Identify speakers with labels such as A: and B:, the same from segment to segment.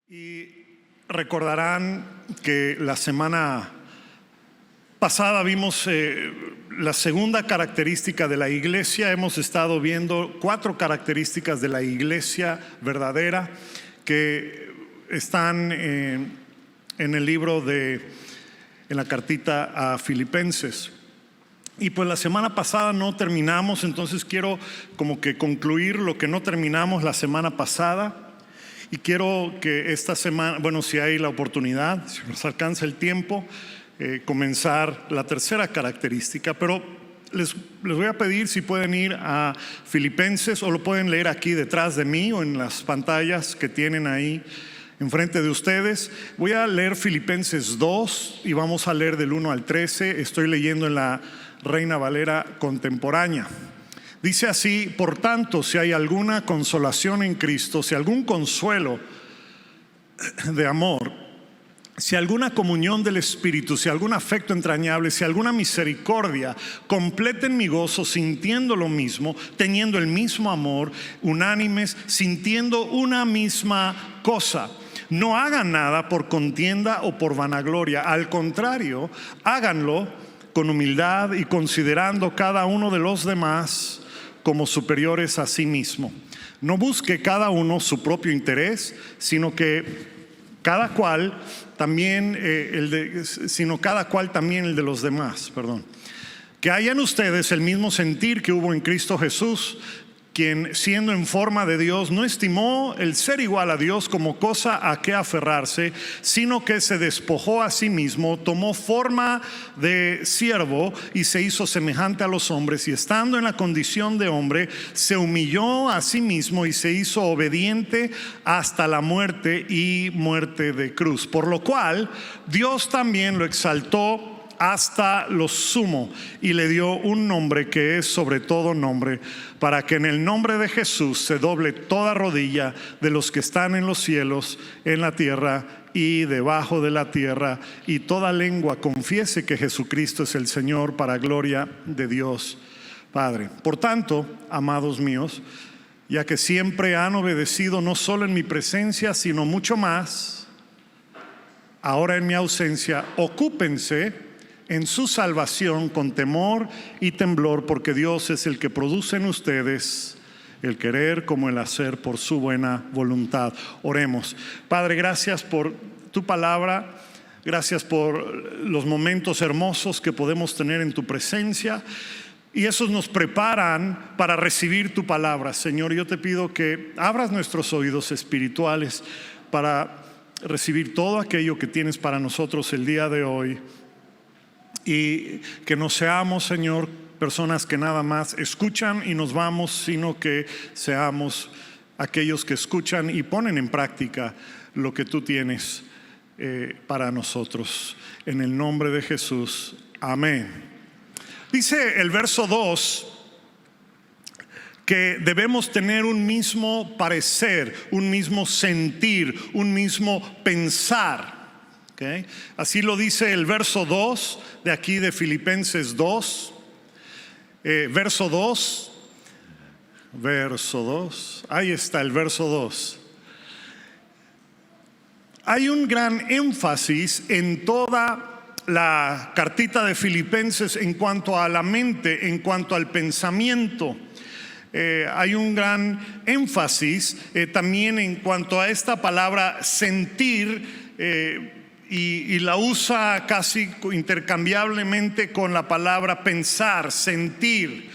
A: Y recordarán que la semana pasada vimos la segunda característica de la iglesia. Hemos estado viendo 4 características de la iglesia verdadera que están en el libro en la cartita a Filipenses. Y pues la semana pasada no terminamos, entonces quiero como que concluir lo que no terminamos la semana pasada. Y quiero que esta semana, bueno, si hay la oportunidad, si nos alcanza el tiempo, comenzar la tercera característica. Pero les voy a pedir si pueden ir a Filipenses, o lo pueden leer aquí detrás de mí o en las pantallas que tienen ahí enfrente de ustedes. Voy a leer Filipenses 2 y vamos a leer del 1 al 13. Estoy leyendo en la Reina Valera contemporánea. Dice así: por tanto, si hay alguna consolación en Cristo, si algún consuelo de amor, si alguna comunión del Espíritu, si algún afecto entrañable, si alguna misericordia, completen mi gozo sintiendo lo mismo, teniendo el mismo amor, unánimes, sintiendo una misma cosa. No hagan nada por contienda o por vanagloria, al contrario, háganlo con humildad y considerando cada uno de los demás como superiores a sí mismo. No busque cada uno su propio interés, sino cada cual también el de los demás. Que haya en ustedes el mismo sentir que hubo en Cristo Jesús, quien siendo en forma de Dios no estimó el ser igual a Dios como cosa a que aferrarse, sino que se despojó a sí mismo, tomó forma de siervo y se hizo semejante a los hombres, y estando en la condición de hombre, se humilló a sí mismo y se hizo obediente hasta la muerte y muerte de cruz. Por lo cual Dios también lo exaltó hasta lo sumo y le dio un nombre que es sobre todo nombre, para que en el nombre de Jesús se doble toda rodilla de los que están en los cielos, en la tierra y debajo de la tierra, y toda lengua confiese que Jesucristo es el Señor, para gloria de Dios Padre. Por tanto, amados míos, ya que siempre han obedecido no solo en mi presencia, sino mucho más ahora en mi ausencia, ocúpense en su salvación con temor y temblor, porque Dios es el que produce en ustedes el querer como el hacer por su buena voluntad. Oremos. Padre, gracias por tu palabra, gracias por los momentos hermosos que podemos tener en tu presencia, y esos nos preparan para recibir tu palabra. Señor, yo te pido que abras nuestros oídos espirituales para recibir todo aquello que tienes para nosotros el día de hoy. Y que no seamos, Señor, personas que nada más escuchan y nos vamos, sino que seamos aquellos que escuchan y ponen en práctica lo que tú tienes para nosotros. En el nombre de Jesús, amén. Dice el verso 2 que debemos tener un mismo parecer, un mismo sentir, un mismo pensar. Okay. Así lo dice el verso 2 de aquí de Filipenses 2, verso 2, ahí está el verso 2. Hay un gran énfasis en toda la cartita de Filipenses en cuanto a la mente, en cuanto al pensamiento. Hay un gran énfasis también en cuanto a esta palabra sentir, y la usa casi intercambiablemente con la palabra pensar, sentir.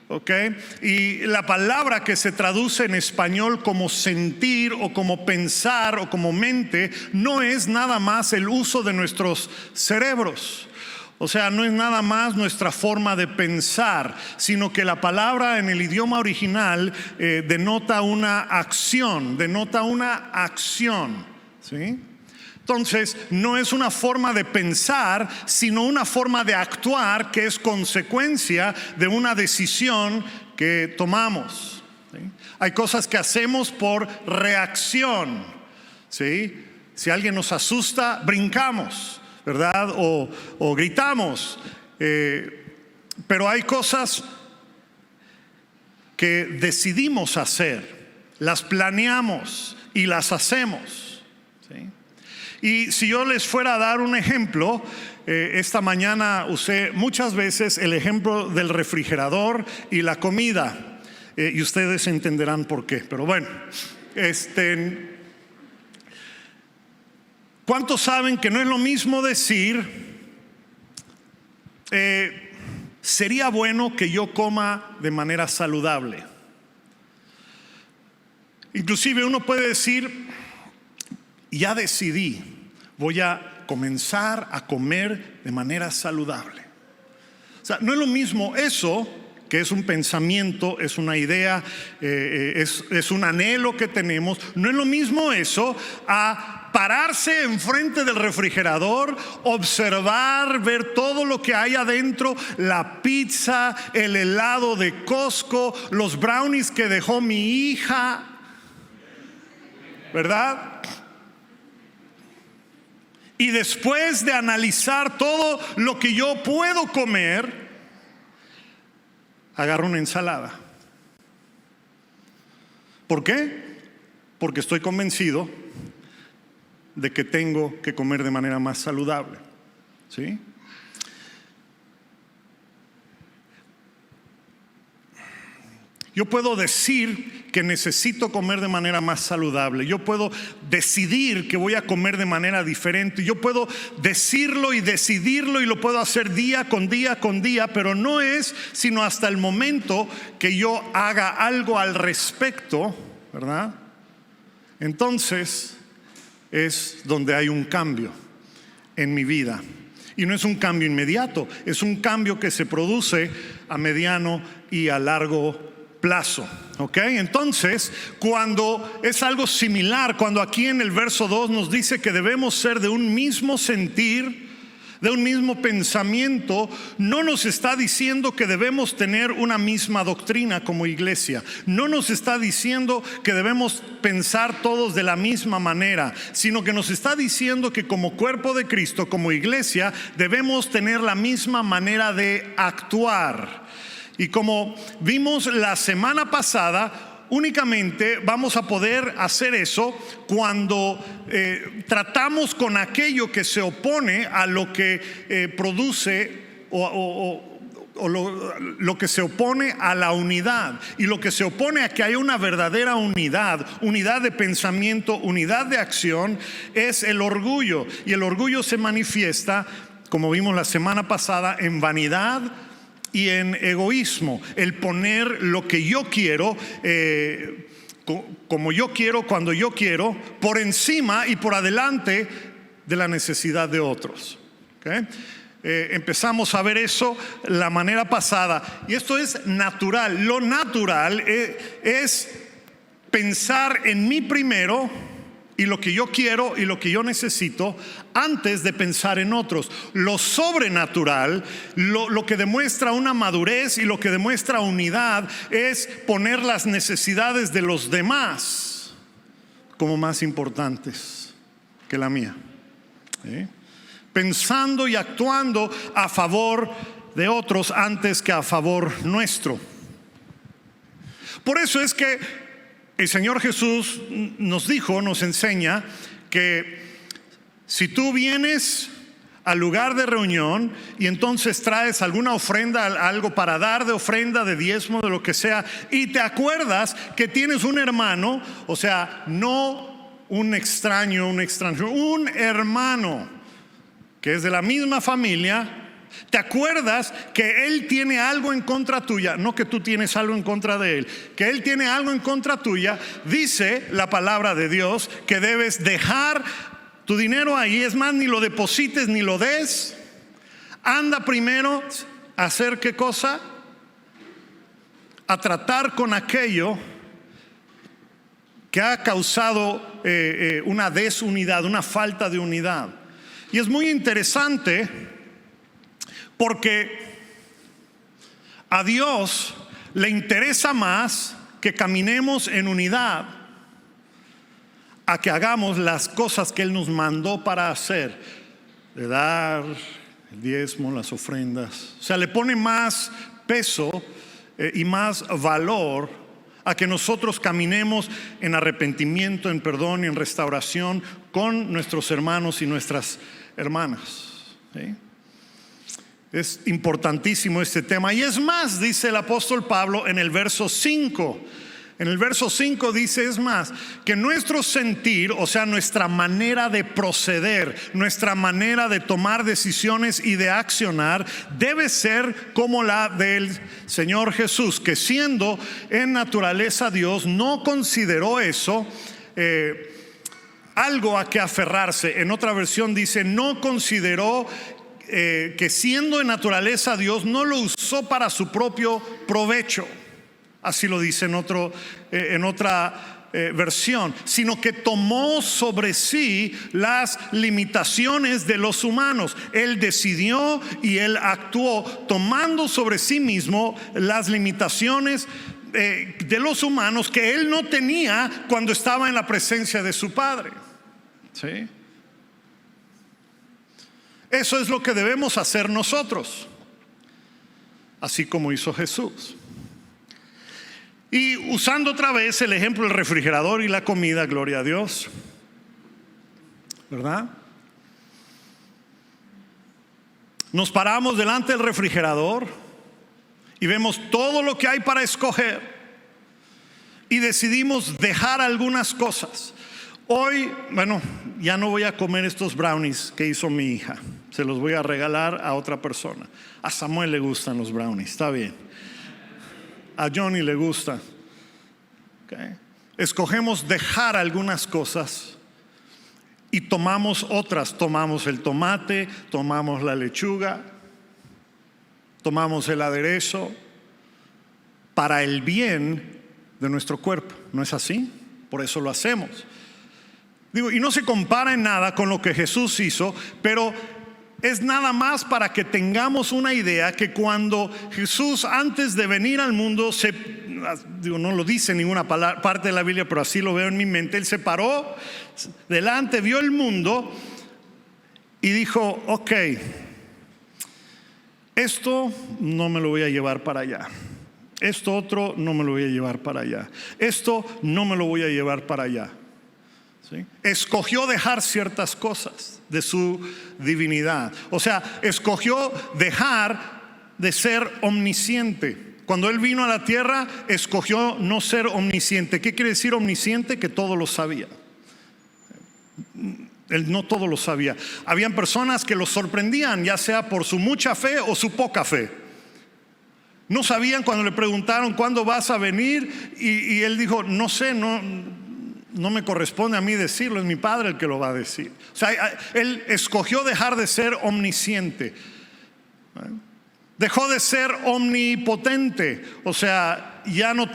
A: ¿Okay? Y la palabra que se traduce en español como sentir o como pensar o como mente no es nada más el uso de nuestros cerebros. O sea, no es nada más nuestra forma de pensar, sino que la palabra en el idioma original denota una acción, ¿sí? Entonces, no es una forma de pensar, sino una forma de actuar que es consecuencia de una decisión que tomamos, ¿sí? Hay cosas que hacemos por reacción, ¿sí? Si alguien nos asusta, brincamos, ¿verdad? O gritamos. Pero hay cosas que decidimos hacer, las planeamos y las hacemos. ¿sí? Y si yo les fuera a dar un ejemplo, esta mañana usé muchas veces el ejemplo del refrigerador y la comida, y ustedes entenderán por qué. Pero bueno, ¿cuántos saben que no es lo mismo decir sería bueno que yo coma de manera saludable? Inclusive uno puede decir, ya decidí, voy a comenzar a comer de manera saludable. O sea, no es lo mismo eso, que es un pensamiento, es una idea, es un anhelo que tenemos. No es lo mismo eso a pararse enfrente del refrigerador, observar, ver todo lo que hay adentro, la pizza, el helado de Costco, los brownies que dejó mi hija, ¿verdad? Y después de analizar todo lo que yo puedo comer, agarro una ensalada. ¿Por qué? Porque estoy convencido de que tengo que comer de manera más saludable, ¿sí? Yo puedo decir que necesito comer de manera más saludable. Yo puedo decidir que voy a comer de manera diferente. Yo puedo decirlo y decidirlo, y lo puedo hacer día con día con día, pero no es sino hasta el momento que yo haga algo al respecto, ¿verdad? Entonces es donde hay un cambio en mi vida. Y no es un cambio inmediato, es un cambio que se produce a mediano y a largo plazo, ¿ok? Entonces, cuando es algo similar, cuando aquí en el verso 2 nos dice que debemos ser de un mismo sentir, de un mismo pensamiento, no nos está diciendo que debemos tener una misma doctrina como iglesia. No nos está diciendo que debemos pensar todos de la misma manera, sino que nos está diciendo que como cuerpo de Cristo, como iglesia, debemos tener la misma manera de actuar. Y como vimos la semana pasada, únicamente vamos a poder hacer eso cuando tratamos con aquello que se opone a lo que produce lo que se opone a la unidad, y lo que se opone a que haya una verdadera unidad de pensamiento, unidad de acción, es el orgullo. Y el orgullo se manifiesta, como vimos la semana pasada, en vanidad y en egoísmo. El poner lo que yo quiero, como yo quiero, cuando yo quiero, por encima y por adelante de la necesidad de otros. ¿Okay? Empezamos a ver eso la manera pasada, y esto es natural. Lo natural es pensar en mí primero, y lo que yo quiero y lo que yo necesito, antes de pensar en otros. Lo sobrenatural, lo que demuestra una madurez y lo que demuestra unidad, es poner las necesidades de los demás como más importantes que la mía, ¿sí? Pensando y actuando a favor de otros antes que a favor nuestro. Por eso es que el Señor Jesús nos enseña que si tú vienes al lugar de reunión y entonces traes alguna ofrenda, algo para dar de ofrenda, de diezmo, de lo que sea, y te acuerdas que tienes un hermano, o sea, no un extraño, un hermano que es de la misma familia, te acuerdas que él tiene algo en contra tuya, no que tú tienes algo en contra de él, que él tiene algo en contra tuya, dice la palabra de Dios que debes dejar tu dinero ahí. Es más, ni lo deposites ni lo des. Anda primero a hacer ¿qué cosa? A tratar con aquello que ha causado una desunidad, una falta de unidad. Y es muy interesante, porque a Dios le interesa más que caminemos en unidad a que hagamos las cosas que Él nos mandó para hacer, de dar el diezmo, las ofrendas. O sea, le pone más peso y más valor a que nosotros caminemos en arrepentimiento, en perdón y en restauración con nuestros hermanos y nuestras hermanas. ¿Sí? Es importantísimo este tema. Y es más, dice el apóstol Pablo en el verso 5. En el verso 5 dice, es más, que nuestro sentir, o sea, nuestra manera de proceder, nuestra manera de tomar decisiones y de accionar, debe ser como la del Señor Jesús, que siendo en naturaleza Dios, no consideró eso algo a que aferrarse. En otra versión dice, no consideró que siendo en naturaleza Dios, no lo usó para su propio provecho. Así lo dice en otra versión, sino que tomó sobre sí las limitaciones de los humanos. Él decidió y él actuó tomando sobre sí mismo las limitaciones de los humanos que él no tenía cuando estaba en la presencia de su Padre. ¿Sí? Eso es lo que debemos hacer nosotros, así como hizo Jesús. Y usando otra vez el ejemplo del refrigerador y la comida, gloria a Dios, ¿verdad? Nos paramos delante del refrigerador y vemos todo lo que hay para escoger y decidimos dejar algunas cosas. Hoy, bueno, ya no voy a comer estos brownies que hizo mi hija, se los voy a regalar a otra persona. A Samuel le gustan los brownies, está bien. A Johnny le gusta. Okay. Escogemos dejar algunas cosas y tomamos otras. Tomamos el tomate, tomamos la lechuga, tomamos el aderezo para el bien de nuestro cuerpo. ¿No es así? Por eso lo hacemos. Y no se compara en nada con lo que Jesús hizo, pero es nada más para que tengamos una idea que cuando Jesús, antes de venir al mundo, no lo dice en ninguna parte de la Biblia, pero así lo veo en mi mente, él se paró delante, vio el mundo y dijo, ok, esto no me lo voy a llevar para allá, esto otro no me lo voy a llevar para allá, esto no me lo voy a llevar para allá. ¿Sí? Escogió dejar ciertas cosas de su divinidad. O sea, escogió dejar de ser omnisciente. Cuando él vino a la tierra, escogió no ser omnisciente. ¿Qué quiere decir omnisciente? Que todo lo sabía. Él no todo lo sabía. Habían personas que lo sorprendían, ya sea por su mucha fe o su poca fe. No sabían cuando le preguntaron ¿cuándo vas a venir? Y él dijo, no sé, no me corresponde a mí decirlo, es mi Padre el que lo va a decir. O sea, él escogió dejar de ser omnisciente. Dejó de ser omnipotente. O sea, ya no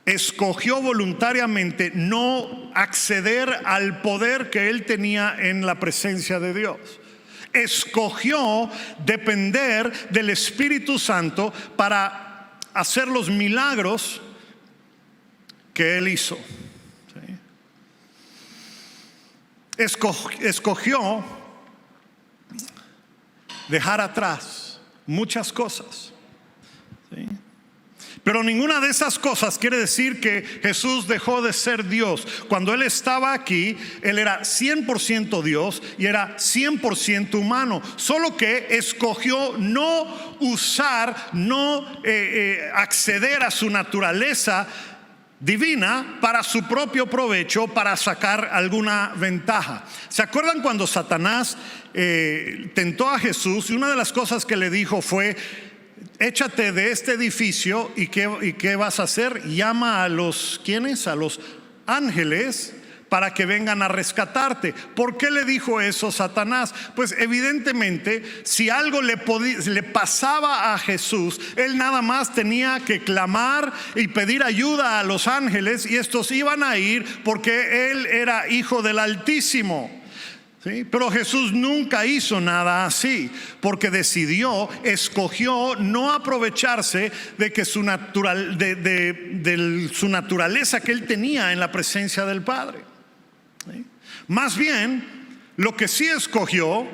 A: escogió voluntariamente no acceder al poder que él tenía en la presencia de Dios. Escogió depender del Espíritu Santo para hacer los milagros que él hizo. Escogió dejar atrás muchas cosas. ¿Sí? Pero ninguna de esas cosas quiere decir que Jesús dejó de ser Dios. Cuando Él estaba aquí, Él era 100% Dios y era 100% humano. Solo que escogió no usar, no acceder a su naturaleza divina para su propio provecho, para sacar alguna ventaja. ¿Se acuerdan cuando Satanás tentó a Jesús? Y una de las cosas que le dijo fue: échate de este edificio y ¿qué vas a hacer? Llama a los ¿quiénes? A los ángeles para que vengan a rescatarte. ¿Por qué le dijo eso Satanás? Pues evidentemente, si algo le pasaba a Jesús, él nada más tenía que clamar y pedir ayuda a los ángeles, y estos iban a ir porque él era hijo del Altísimo. ¿Sí? Pero Jesús nunca hizo nada así, porque escogió no aprovecharse de que su naturaleza que él tenía en la presencia del Padre. Más bien, lo que sí escogió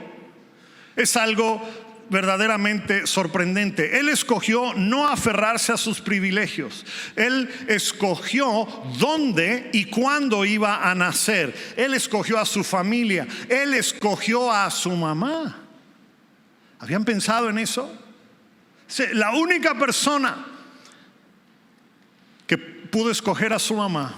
A: es algo verdaderamente sorprendente. Él escogió no aferrarse a sus privilegios. Él escogió dónde y cuándo iba a nacer. Él escogió a su familia. Él escogió a su mamá. ¿Habían pensado en eso? La única persona que pudo escoger a su mamá,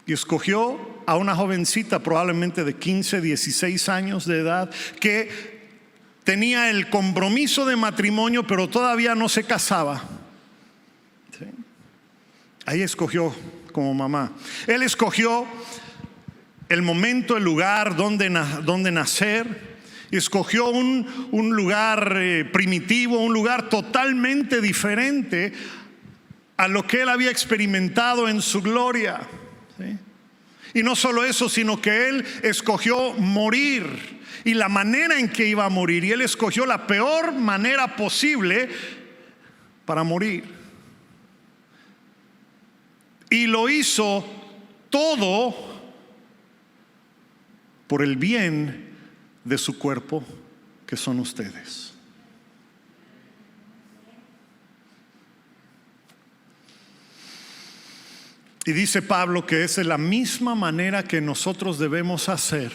A: y escogió a una jovencita probablemente de 15, 16 años de edad, que tenía el compromiso de matrimonio, pero todavía no se casaba. ¿Sí? Ahí escogió como mamá. Él escogió el momento, el lugar donde nacer. Y escogió un lugar primitivo, un lugar totalmente diferente a lo que él había experimentado en su gloria. ¿Sí? Y no solo eso, sino que él escogió morir y la manera en que iba a morir. Y él escogió la peor manera posible para morir. Y lo hizo todo por el bien de su cuerpo, que son ustedes. Y dice Pablo que esa es la misma manera que nosotros debemos hacer,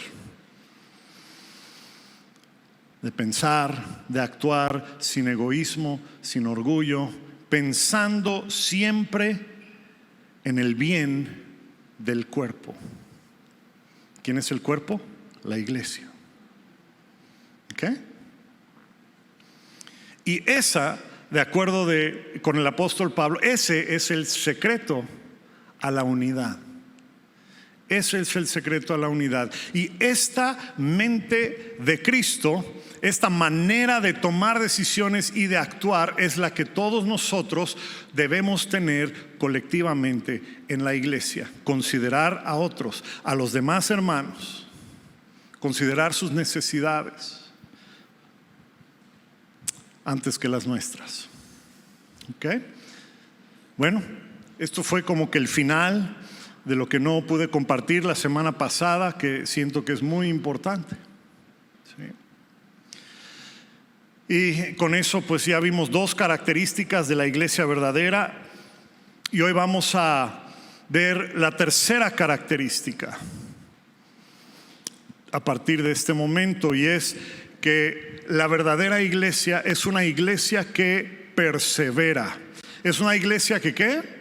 A: de pensar, de actuar sin egoísmo, sin orgullo, pensando siempre en el bien del cuerpo. ¿Quién es el cuerpo? La iglesia. ¿Ok? Y esa, de acuerdo con el apóstol Pablo, ese es el secreto a la unidad. Ese es el secreto a la unidad. Y esta mente de Cristo, esta manera de tomar decisiones y de actuar, es la que todos nosotros debemos tener colectivamente en la iglesia. Considerar a otros, a los demás hermanos, considerar sus necesidades antes que las nuestras. ¿Ok? Bueno, esto fue como que el final de lo que no pude compartir la semana pasada, que siento que es muy importante. ¿Sí? Y con eso pues ya vimos dos características de la iglesia verdadera, y hoy vamos a ver la tercera característica a partir de este momento, y es que la verdadera iglesia es una iglesia que persevera. Es una iglesia que ¿qué?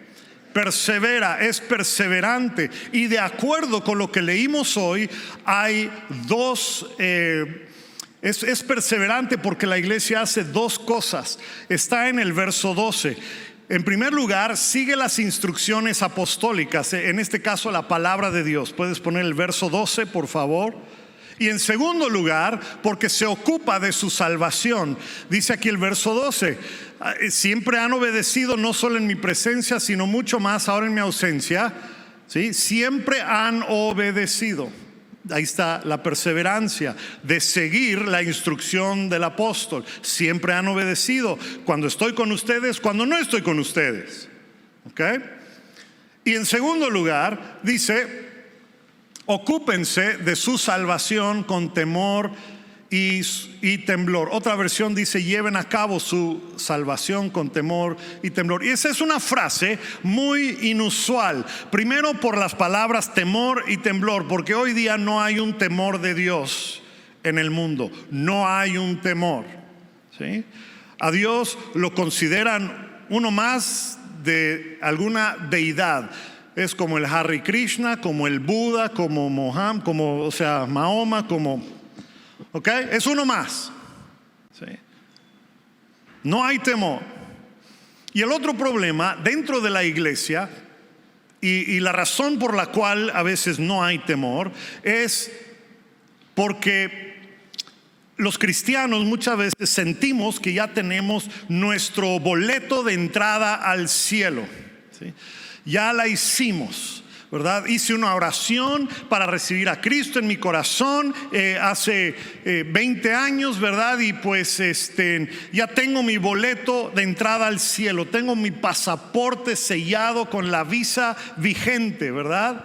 A: Persevera, es perseverante. Y de acuerdo con lo que leímos hoy, hay dos, es perseverante porque la iglesia hace dos cosas. Está en el verso 12. En primer lugar, sigue las instrucciones apostólicas, en este caso la palabra de Dios. Puedes poner el verso 12, por favor. Y en segundo lugar, porque se ocupa de su salvación. Dice aquí el verso 12: siempre han obedecido, no solo en mi presencia, sino mucho más ahora en mi ausencia. ¿Sí? Siempre han obedecido. Ahí está la perseverancia de seguir la instrucción del apóstol. Siempre han obedecido, cuando estoy con ustedes, cuando no estoy con ustedes. ¿Ok? Y en segundo lugar, dice: ocúpense de su salvación con temor y temblor. Otra versión dice: lleven a cabo su salvación con temor y temblor. Y esa es una frase muy inusual. Primero, por las palabras temor y temblor, porque hoy día no hay un temor de Dios en el mundo. No hay un temor. ¿Sí? A Dios lo consideran uno más de alguna deidad. Es como el Hare Krishna, como el Buda, como Mohammed, Mahoma, ¿ok? Es uno más. ¿Sí? No hay temor. Y el otro problema dentro de la iglesia, y la razón por la cual a veces no hay temor, es porque los cristianos muchas veces sentimos que ya tenemos nuestro boleto de entrada al cielo. ¿Sí? Ya la hicimos, ¿verdad? Hice una oración para recibir a Cristo en mi corazón hace 20 años, ¿verdad? Y pues ya tengo mi boleto de entrada al cielo. Tengo mi pasaporte sellado con la visa vigente, ¿verdad?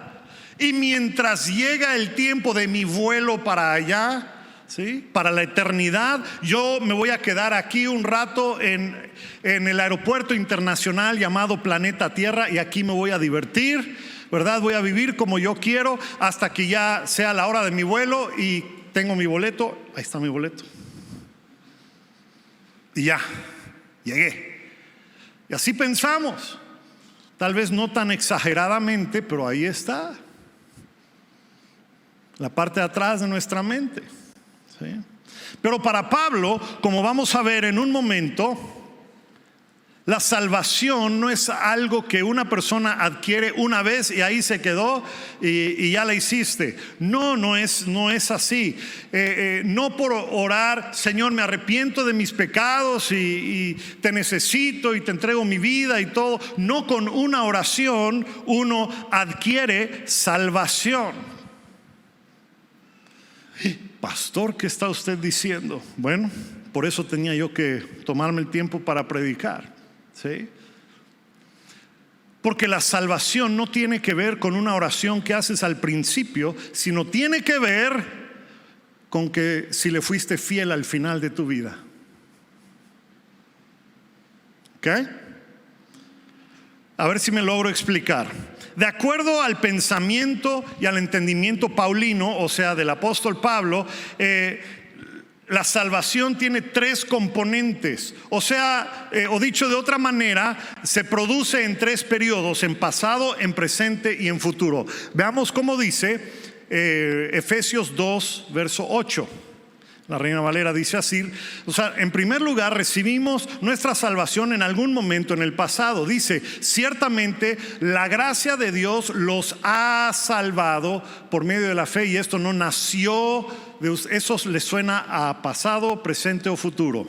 A: Y mientras llega el tiempo de mi vuelo para allá, ¿sí? Para la eternidad. Yo me voy a quedar aquí un rato en el aeropuerto internacional llamado Planeta Tierra, y aquí me voy a divertir, ¿verdad? Voy a vivir como yo quiero hasta que ya sea la hora de mi vuelo y tengo mi boleto. Ahí está mi boleto. Y ya, llegué. Y así pensamos. Tal vez no tan exageradamente, pero ahí está. La parte de atrás de nuestra mente, ¿sí? Pero para Pablo, como vamos a ver en un momento, la salvación no es algo que una persona adquiere una vez y ahí se quedó y ya la hiciste. No es así. No por orar, Señor, me arrepiento de mis pecados y te necesito y te entrego mi vida y todo. No, con una oración uno adquiere salvación. Pastor, ¿qué está usted diciendo? Bueno, por eso tenía yo que tomarme el tiempo para predicar, ¿sí? Porque la salvación no tiene que ver con una oración que haces al principio, sino tiene que ver con que si le fuiste fiel al final de tu vida. ¿Ok? A ver si me logro explicar. De acuerdo al pensamiento y al entendimiento paulino, o sea, del apóstol Pablo, la salvación tiene tres componentes. O sea, o dicho de otra manera, se produce en tres periodos: en pasado, en presente y en futuro. Veamos cómo dice Efesios 2, verso 8. La Reina Valera dice así. O sea, en primer lugar, recibimos nuestra salvación en algún momento en el pasado. Dice: ciertamente la gracia de Dios los ha salvado por medio de la fe, y esto no nació de eso. ¿Les suena a pasado, presente o futuro?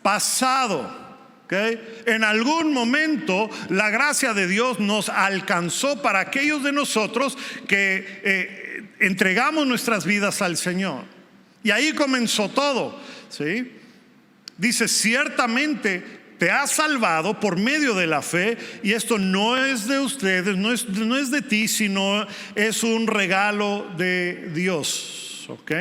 A: Pasado. ¿Okay? En algún momento la gracia de Dios nos alcanzó para aquellos de nosotros que entregamos nuestras vidas al Señor. Y ahí comenzó todo, ¿sí? Dice: ciertamente te ha salvado por medio de la fe, y esto no es de ustedes, no es de ti, sino es un regalo de Dios. ¿Ok?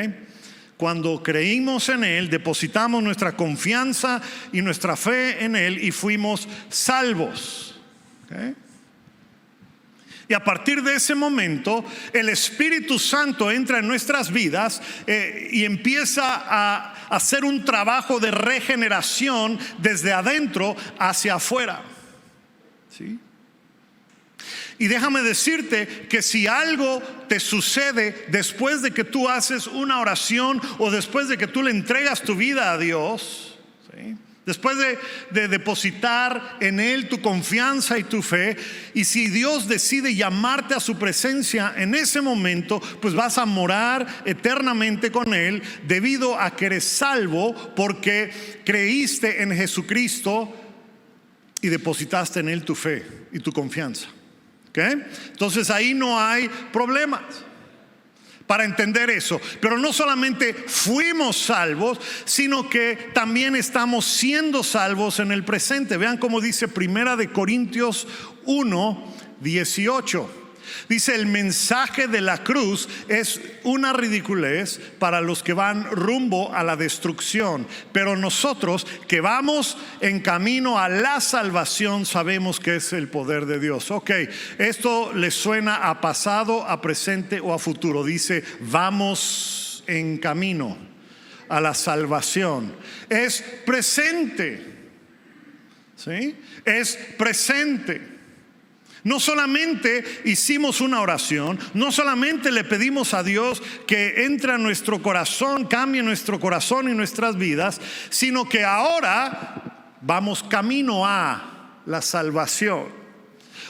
A: Cuando creímos en Él, depositamos nuestra confianza y nuestra fe en Él y fuimos salvos. ¿Ok? Y a partir de ese momento, el Espíritu Santo entra en nuestras vidas y empieza a hacer un trabajo de regeneración desde adentro hacia afuera. ¿Sí? Y déjame decirte que si algo te sucede después de que tú haces una oración o después de que tú le entregas tu vida a Dios, ¿sí? Después de depositar en Él tu confianza y tu fe, y si Dios decide llamarte a su presencia en ese momento, pues vas a morar eternamente con Él, debido a que eres salvo porque creíste en Jesucristo y depositaste en Él tu fe y tu confianza. ¿Okay? Entonces ahí no hay problemas para entender eso. Pero no solamente fuimos salvos, sino que también estamos siendo salvos en el presente. Vean cómo dice 1 Corintios 1, 18. Dice: el mensaje de la cruz es una ridiculez para los que van rumbo a la destrucción, pero nosotros que vamos en camino a la salvación sabemos que es el poder de Dios. Ok, esto les suena a pasado, a presente o a futuro. Dice: vamos en camino a la salvación. Es presente, ¿sí? Es presente. No solamente hicimos una oración, no solamente le pedimos a Dios que entre a nuestro corazón, cambie nuestro corazón y nuestras vidas, sino que ahora vamos camino a la salvación.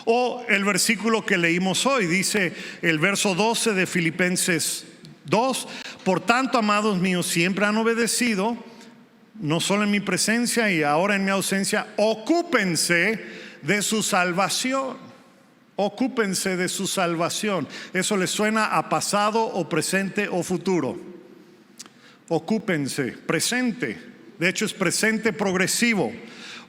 A: O el versículo que leímos hoy, dice el verso 12 de Filipenses 2: por tanto, amados míos, siempre han obedecido, no solo en mi presencia y ahora en mi ausencia. Ocúpense de su salvación. Ocúpense de su salvación. ¿Eso les suena a pasado o presente o futuro? Ocúpense, presente. De hecho es presente progresivo.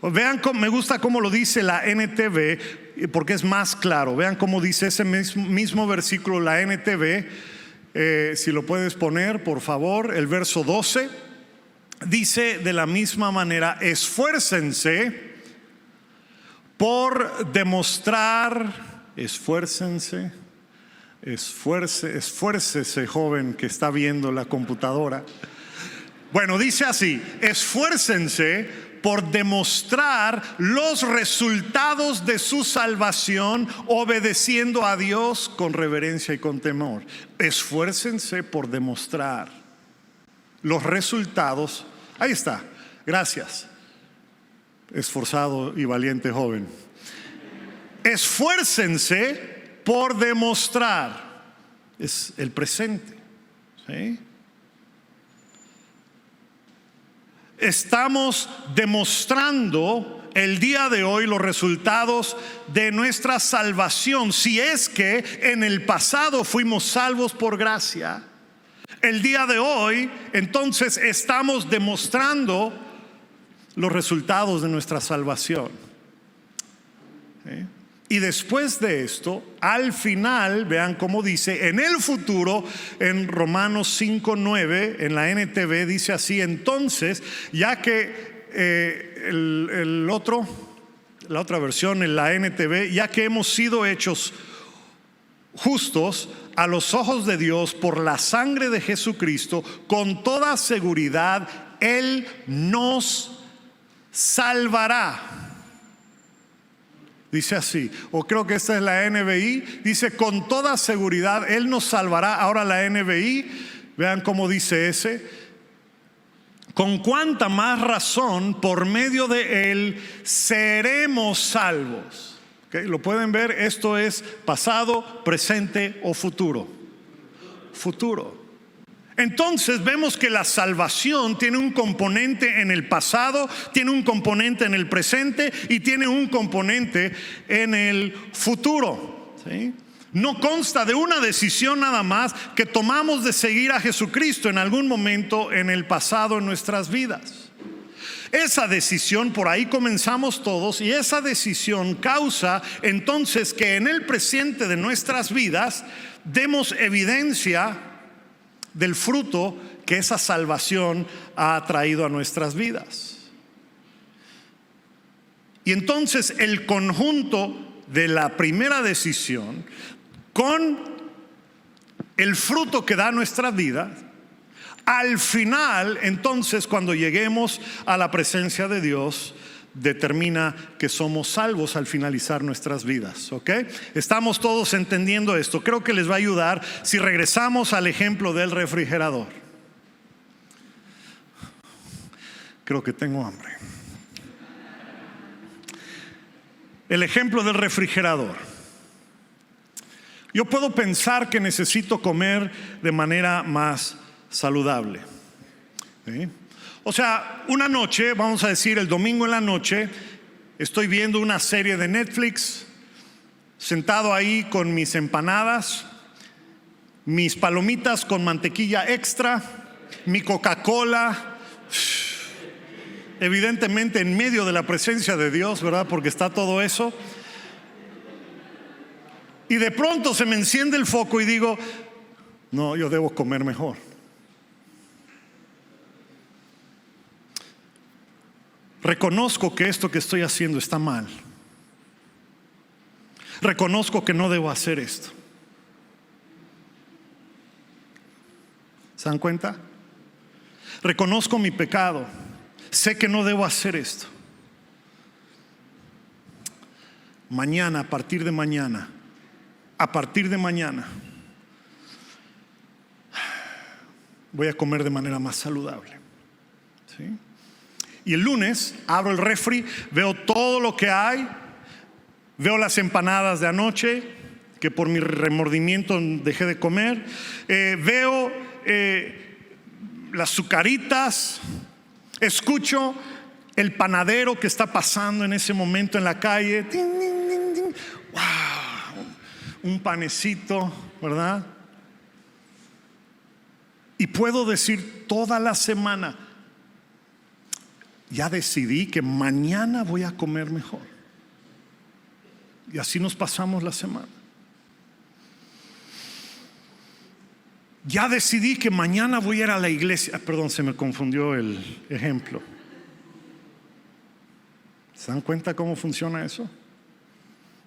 A: Vean cómo, me gusta cómo lo dice la NTV, porque es más claro. Vean cómo dice ese mismo versículo la NTV. Si lo puedes poner, por favor, el verso 12. Dice de la misma manera: esfuércense por demostrar, esfuércense, esfuércese, joven que está viendo la computadora. Bueno, dice así: esfuércense por demostrar los resultados de su salvación, obedeciendo a Dios con reverencia y con temor. Esfuércense por demostrar los resultados. Ahí está, gracias, esforzado y valiente joven. Esfuércense por demostrar, es el presente, ¿sí? Estamos demostrando el día de hoy los resultados de nuestra salvación. Si es que en el pasado fuimos salvos por gracia, el día de hoy entonces estamos demostrando los resultados de nuestra salvación. ¿Sí? Y después de esto, al final, vean cómo dice, en el futuro, en Romanos 5:9, en la NTV, dice así: entonces, ya que la otra versión, en la NTV, ya que hemos sido hechos justos a los ojos de Dios por la sangre de Jesucristo, con toda seguridad Él nos salvará. Dice así, o creo que esta es la NBI, dice: con toda seguridad Él nos salvará. Ahora la NBI, vean cómo dice ese: con cuánta más razón por medio de Él seremos salvos. ¿Okay? Lo pueden ver, esto es pasado, presente o futuro. Futuro. Entonces vemos que la salvación tiene un componente en el pasado, tiene un componente en el presente y tiene un componente en el futuro, ¿sí? No consta de una decisión nada más que tomamos de seguir a Jesucristo en algún momento en el pasado en nuestras vidas. Esa decisión, por ahí comenzamos todos, y esa decisión causa entonces que en el presente de nuestras vidas demos evidencia del fruto que esa salvación ha traído a nuestras vidas. Y entonces el conjunto de la primera decisión con el fruto que da nuestra vida, al final, entonces, cuando lleguemos a la presencia de Dios, determina que somos salvos al finalizar nuestras vidas. ¿Ok? Estamos todos entendiendo esto. Creo que les va a ayudar si regresamos al ejemplo del refrigerador. Creo que tengo hambre. El ejemplo del refrigerador. Yo puedo pensar que necesito comer de manera más saludable, ¿sí? O sea, una noche, vamos a decir el domingo en la noche, estoy viendo una serie de Netflix, sentado ahí con mis empanadas, mis palomitas con mantequilla extra, mi Coca-Cola, evidentemente en medio de la presencia de Dios, ¿verdad? Porque está todo eso. Y de pronto se me enciende el foco y digo: no, yo debo comer mejor. Reconozco que esto que estoy haciendo está mal. Reconozco que no debo hacer esto. ¿Se dan cuenta? Reconozco mi pecado. Sé que no debo hacer esto. Mañana, a partir de mañana, voy a comer de manera más saludable, ¿sí? Y el lunes abro el refri, veo todo lo que hay, veo las empanadas de anoche que por mi remordimiento dejé de comer, veo las azucaritas, escucho el panadero que está pasando en ese momento en la calle. ¡Ting, ting, ting, ting! ¡Wow! Un panecito, ¿verdad? Y puedo decir toda la semana: ya decidí que mañana voy a comer mejor. Y así nos pasamos la semana. ya decidí que mañana voy a ir a la iglesia. Perdón, se me confundió el ejemplo. ¿Se dan cuenta cómo funciona eso?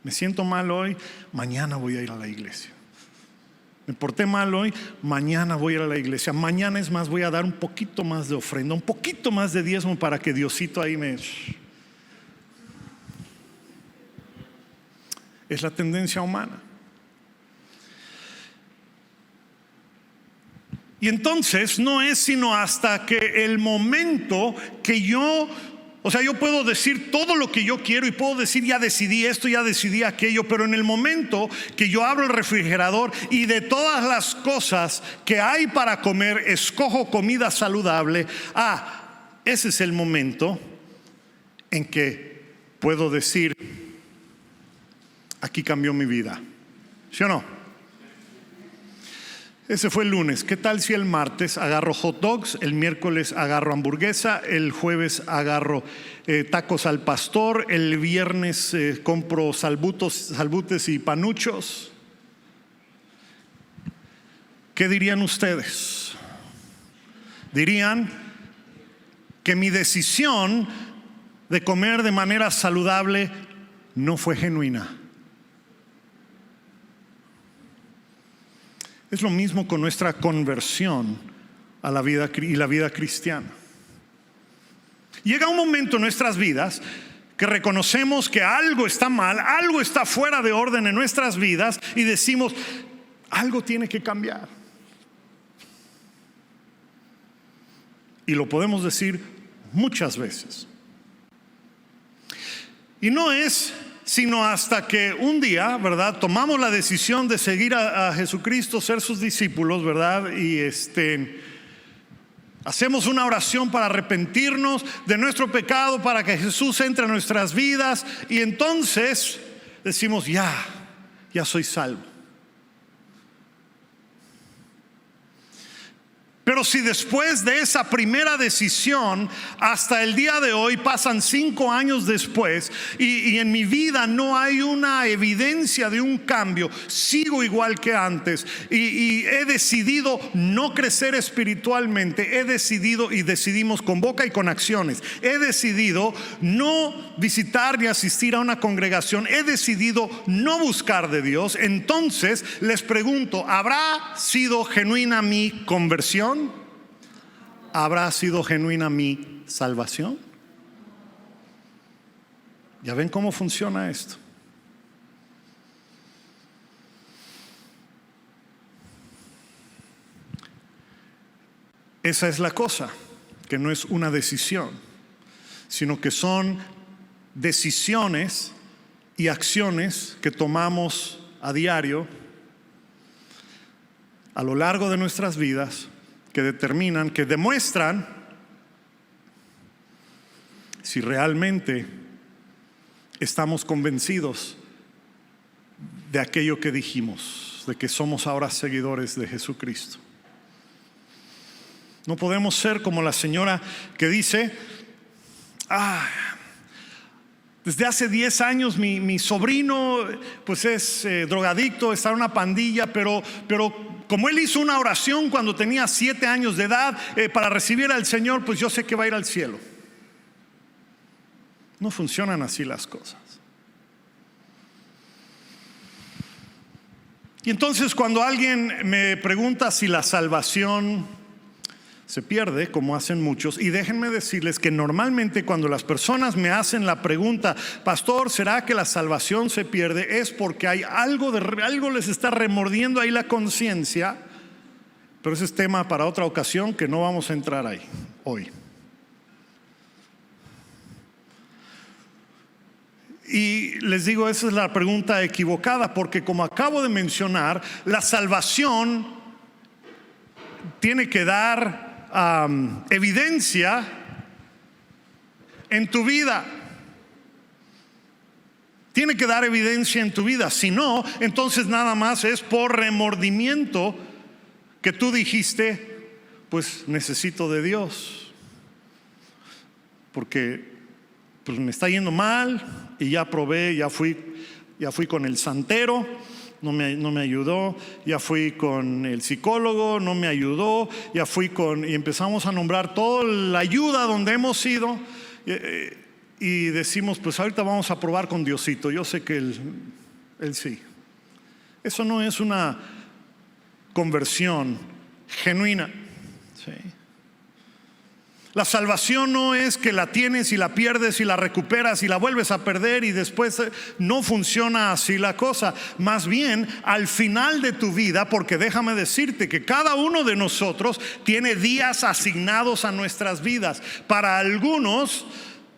A: Me siento mal hoy, mañana voy a ir a la iglesia. Me porté mal hoy, mañana voy a ir a la iglesia. Mañana, es más, voy a dar un poquito más de ofrenda, un poquito más de diezmo para que Diosito ahí me... Es la tendencia humana. Y entonces no es sino hasta que el momento que yo puedo decir todo lo que yo quiero y puedo decir ya decidí esto, ya decidí aquello, pero en el momento que yo abro el refrigerador y de todas las cosas que hay para comer escojo comida saludable, ese es el momento en que puedo decir, aquí cambió mi vida. ¿Sí o no? Ese fue el lunes. ¿Qué tal si el martes agarro hot dogs, el miércoles agarro hamburguesa, el jueves agarro tacos al pastor, el viernes compro salbutes y panuchos? ¿Qué dirían ustedes? Dirían que mi decisión de comer de manera saludable no fue genuina. Es lo mismo con nuestra conversión a la vida y la vida cristiana. Llega un momento en nuestras vidas que reconocemos que algo está mal, algo está fuera de orden en nuestras vidas y decimos, algo tiene que cambiar. Y lo podemos decir muchas veces. Y no es sino hasta que un día, ¿verdad?, tomamos la decisión de seguir a Jesucristo, ser sus discípulos, ¿verdad? Y hacemos una oración para arrepentirnos de nuestro pecado, para que Jesús entre en nuestras vidas, y entonces decimos, ya soy salvo. Pero si después de esa primera decisión hasta el día de hoy pasan 5 años después y en mi vida no hay una evidencia de un cambio, sigo igual que antes y he decidido no crecer espiritualmente, he decidido, y decidimos con boca y con acciones, he decidido no visitar ni asistir a una congregación, he decidido no buscar de Dios, entonces les pregunto, ¿habrá sido genuina mi conversión? ¿Habrá sido genuina mi salvación? ¿Ya ven cómo funciona esto? Esa es la cosa, que no es una decisión, sino que son decisiones y acciones que tomamos a diario a lo largo de nuestras vidas, que determinan, que demuestran si realmente estamos convencidos de aquello que dijimos, de que somos ahora seguidores de Jesucristo. No podemos ser como la señora que dice, desde hace 10 años mi sobrino pues es drogadicto, está en una pandilla, pero como él hizo una oración cuando tenía 7 años de edad para recibir al Señor, pues yo sé que va a ir al cielo. No funcionan así las cosas. Y entonces cuando alguien me pregunta si la salvación se pierde, como hacen muchos, y déjenme decirles que normalmente cuando las personas me hacen la pregunta, pastor, ¿será que la salvación se pierde? Es porque hay algo les está remordiendo ahí la conciencia, pero ese es tema para otra ocasión que no vamos a entrar ahí hoy. Y les digo, esa es la pregunta equivocada, porque como acabo de mencionar, la salvación tiene que dar evidencia en tu vida. Tiene que dar evidencia en tu vida. Si no, entonces nada más es por remordimiento que tú dijiste, pues necesito de Dios, porque pues me está yendo mal y ya probé, ya fui con el santero no me ayudó, ya fui con el psicólogo, no me ayudó, ya fui y empezamos a nombrar toda la ayuda donde hemos ido, y decimos, pues ahorita vamos a probar con Diosito, yo sé que él sí. Eso no es una conversión genuina. ¿Sí? La salvación no es que la tienes y la pierdes y la recuperas y la vuelves a perder y después no funciona así la cosa. Más bien, al final de tu vida, porque déjame decirte que cada uno de nosotros tiene días asignados a nuestras vidas. Para algunos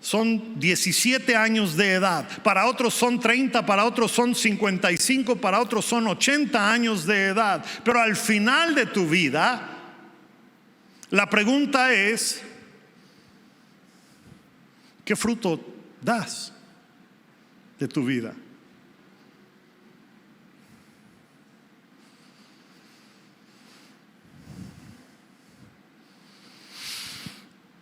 A: son 17 años de edad, para otros son 30, para otros son 55, para otros son 80 años de edad. Pero al final de tu vida, la pregunta es, ¿qué fruto das de tu vida?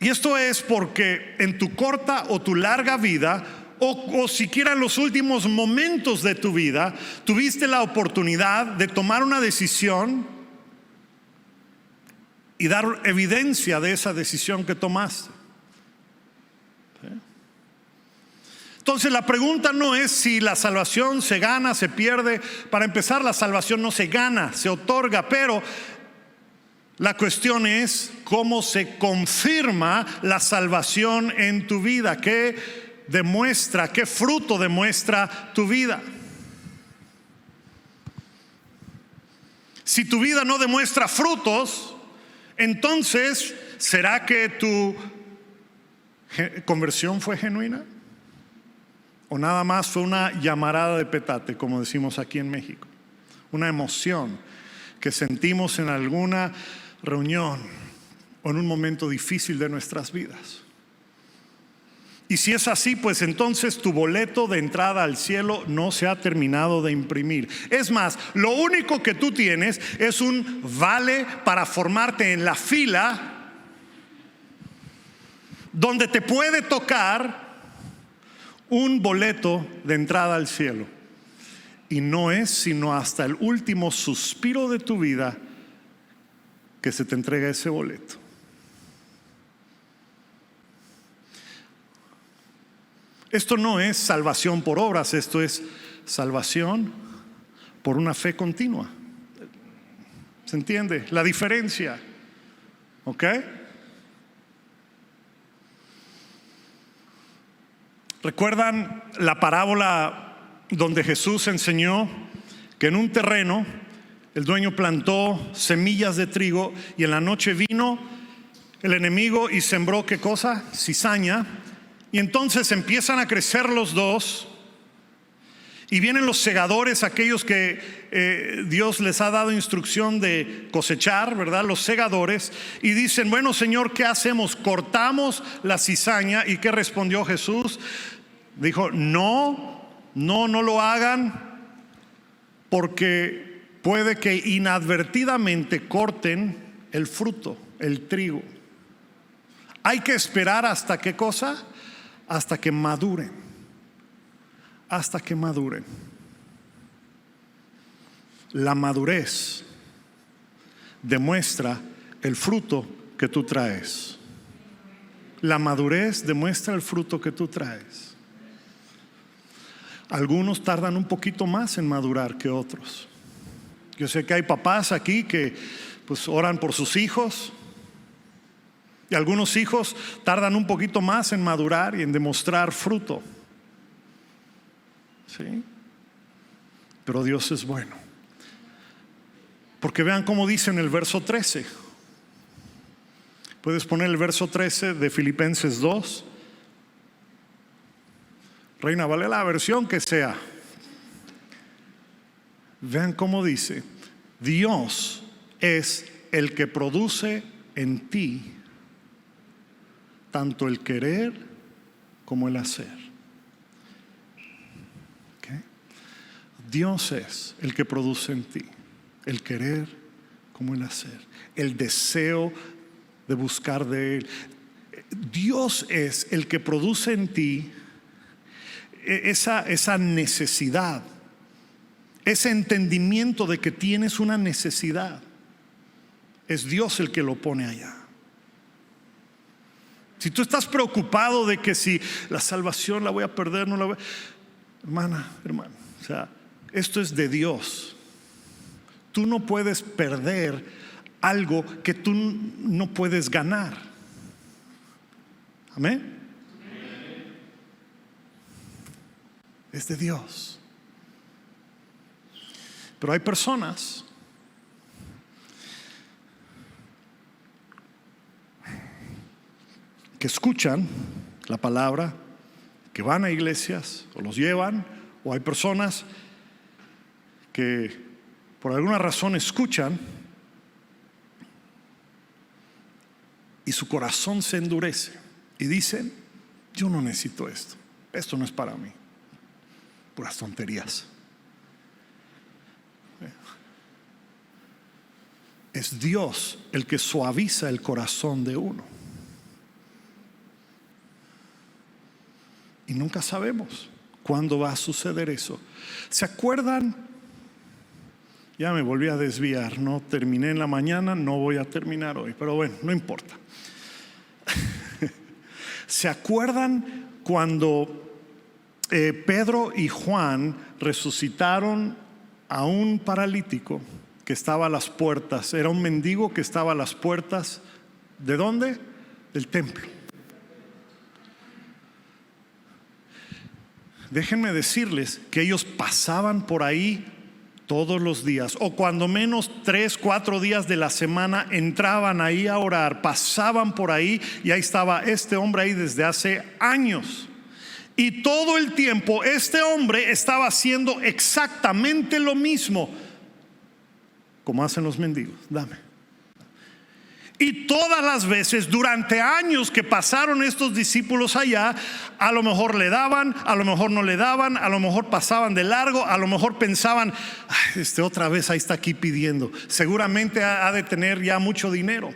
A: Y esto es porque en tu corta o tu larga vida, o siquiera en los últimos momentos de tu vida, tuviste la oportunidad de tomar una decisión y dar evidencia de esa decisión que tomaste. Entonces la pregunta no es si la salvación se gana, se pierde. Para empezar, la salvación no se gana, se otorga, pero la cuestión es cómo se confirma la salvación en tu vida. ¿Qué demuestra, qué fruto demuestra tu vida? Si tu vida no demuestra frutos, entonces, ¿será que tu conversión fue genuina? ¿O nada más fue una llamarada de petate, como decimos aquí en México? Una emoción que sentimos en alguna reunión o en un momento difícil de nuestras vidas. Y si es así, pues entonces tu boleto de entrada al cielo no se ha terminado de imprimir. Es más, lo único que tú tienes es un vale para formarte en la fila donde te puede tocar un boleto de entrada al cielo. Y no es sino hasta el último suspiro de tu vida que se te entrega ese boleto. Esto no es salvación por obras, esto es salvación por una fe continua. ¿Se entiende la diferencia? ¿Ok? ¿Recuerdan la parábola donde Jesús enseñó que en un terreno el dueño plantó semillas de trigo y en la noche vino el enemigo y sembró ¿qué cosa? Cizaña. Y entonces empiezan a crecer los dos y vienen los segadores, aquellos que Dios les ha dado instrucción de cosechar, ¿verdad? Los segadores, y dicen, bueno, Señor, ¿qué hacemos? ¿Cortamos la cizaña? ¿Y qué respondió Jesús? Dijo, no lo hagan, porque puede que inadvertidamente corten el fruto, el trigo. Hay que esperar hasta ¿qué cosa? Hasta que maduren. Hasta que maduren. La madurez demuestra el fruto que tú traes. La madurez demuestra el fruto que tú traes. Algunos tardan un poquito más en madurar que otros. Yo sé que hay papás aquí que pues oran por sus hijos, y algunos hijos tardan un poquito más en madurar y en demostrar fruto. ¿Sí? Pero Dios es bueno. Porque vean cómo dice en el verso 13. Puedes poner el verso 13 de Filipenses 2. Reina, vale la versión que sea. Vean cómo dice: Dios es el que produce en ti tanto el querer como el hacer. ¿Okay? Dios es el que produce en ti el querer como el hacer, el deseo de buscar de Él. Dios es el que produce en ti esa necesidad, ese entendimiento de que tienes una necesidad, es Dios el que lo pone allá. Si tú estás preocupado de que si la salvación la voy a perder, no la voy a... Hermano, o sea, esto es de Dios. Tú no puedes perder algo que tú no puedes ganar. Amén. Es de Dios. Pero hay personas que escuchan la palabra, que van a iglesias o los llevan, o hay personas que por alguna razón escuchan y su corazón se endurece y dicen: yo no necesito esto, esto no es para mí. Puras tonterías. Es Dios el que suaviza el corazón de uno. Y nunca sabemos cuándo va a suceder eso. ¿Se acuerdan? Ya me volví a desviar. No terminé en la mañana, no voy a terminar hoy. Pero bueno, no importa. ¿Se acuerdan cuando Pedro y Juan resucitaron a un paralítico que estaba a las puertas? Era un mendigo que estaba a las puertas. ¿De dónde? Del templo. Déjenme decirles que ellos pasaban por ahí todos los días, o cuando menos 3, 4 días de la semana entraban ahí a orar, pasaban por ahí y ahí estaba este hombre ahí desde hace años. Y todo el tiempo este hombre estaba haciendo exactamente lo mismo como hacen los mendigos. Dame. Y todas las veces durante años que pasaron estos discípulos allá, a lo mejor le daban, a lo mejor no le daban, a lo mejor pasaban de largo, a lo mejor pensaban: otra vez ahí está aquí pidiendo, seguramente ha de tener ya mucho dinero,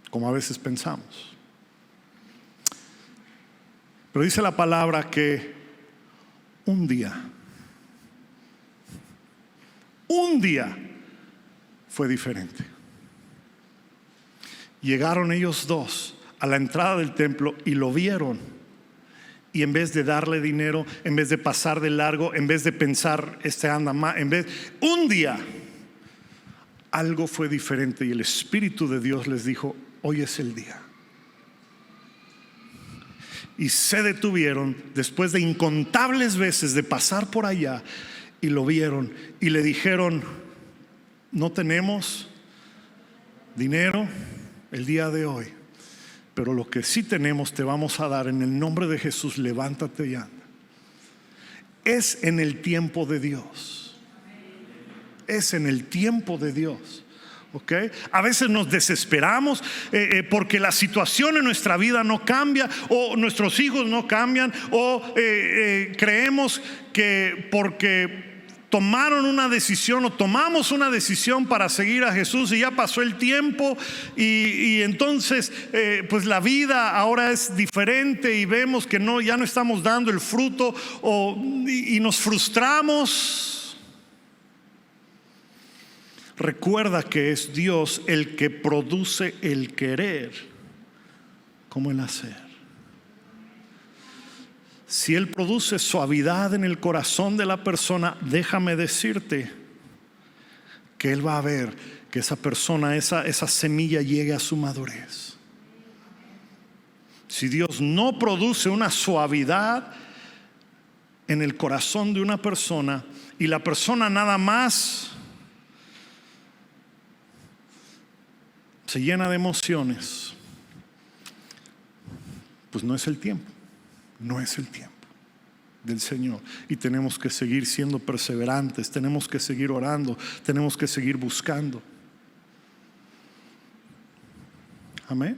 A: como a veces pensamos. Pero dice la palabra que un día fue diferente. Llegaron ellos dos a la entrada del templo y lo vieron. Y en vez de darle dinero, en vez de pasar de largo, en vez de pensar anda mal, un día algo fue diferente y el Espíritu de Dios les dijo: hoy es el día. Y se detuvieron después de incontables veces de pasar por allá y lo vieron y le dijeron: no tenemos dinero el día de hoy, pero lo que sí tenemos te vamos a dar. En el nombre de Jesús, levántate y anda. Es en el tiempo de Dios. Es en el tiempo de Dios. ¿Okay? A veces nos desesperamos porque la situación en nuestra vida no cambia, o nuestros hijos no cambian, o creemos que porque tomaron una decisión o tomamos una decisión para seguir a Jesús y ya pasó el tiempo y entonces pues la vida ahora es diferente y vemos que ya no estamos dando el fruto y nos frustramos. Recuerda que es Dios el que produce el querer como el hacer. Si Él produce suavidad en el corazón de la persona, déjame decirte que Él va a ver que esa persona, esa semilla llegue a su madurez. Si Dios no produce una suavidad en el corazón de una persona y la persona nada más se llena de emociones, pues no es el tiempo. No es el tiempo del Señor. Y tenemos que seguir siendo perseverantes, tenemos que seguir orando, tenemos que seguir buscando. Amén.